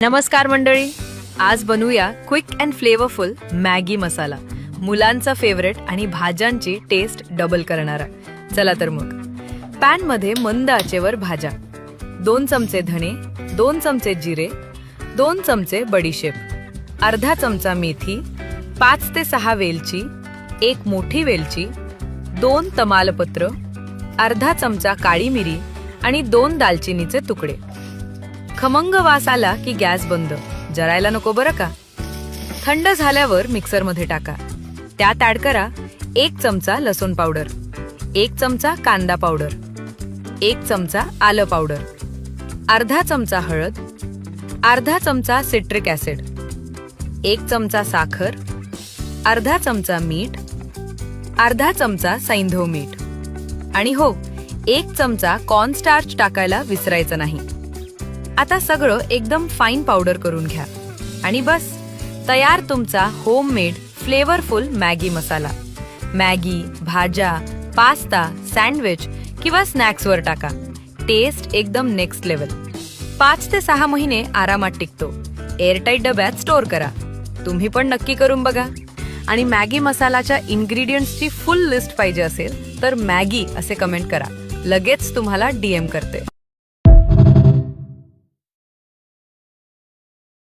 नमस्कार मंडळी, आज बनवूया क्विक अँड फ्लेवरफुल मॅगी मसाला. मुलांचा फेवरेट आणि भाज्यांची टेस्ट डबल करणारा. चला तर मग पॅन मध्ये मंद आचेवर भाज्या, 2 चमचे धणे, 2 चमचे जिरे, 2 चमचे बडीशेप, अर्धा चमचा मेथी, 5 ते 6 वेलची, 1 मोठी वेलची, 2 तमालपत्र, अर्धा चमचा काळी मिरी आणि 2 दालचिनीचे तुकडे. खमंग वास आला की गॅस बंद, जरायला नको बरं का. थंड झाल्यावर मिक्सर मध्ये टाका. त्यात ऍड करा 1 चमचा लसूण पावडर, 1 चमचा कांदा पावडर, 1 चमचा आलं पावडर, अर्धा चमचा हळद, अर्धा चमचा सिट्रिक ऍसिड, 1 चमचा साखर, अर्धा चमचा मीठ, अर्धा चमचा सैंधव मीठ आणि हो, 1 चमचा कॉर्नस्टार्च टाकायला विसरायचं नाही. आता सगळं एकदम फाईन पावडर करून घ्या आणि बस तयार तुमचा होममेड फ्लेवरफुल मॅगी मसाला. मॅगी, भाज्या, पास्ता, सँडविच किंवा स्नॅक्सवर टाका. टेस्ट एकदम नेक्स्ट लेवल. 5 ते 6 महिने आरामात टिकतो. एअरटाईट डब्यात स्टोअर करा. तुम्ही पण नक्की करून बघा. आणि मॅगी मसालाच्या इन्ग्रेडियंट्सची फुल लिस्ट पाहिजे असेल तर मॅगी असे कमेंट करा. लगेच तुम्हाला DM करते.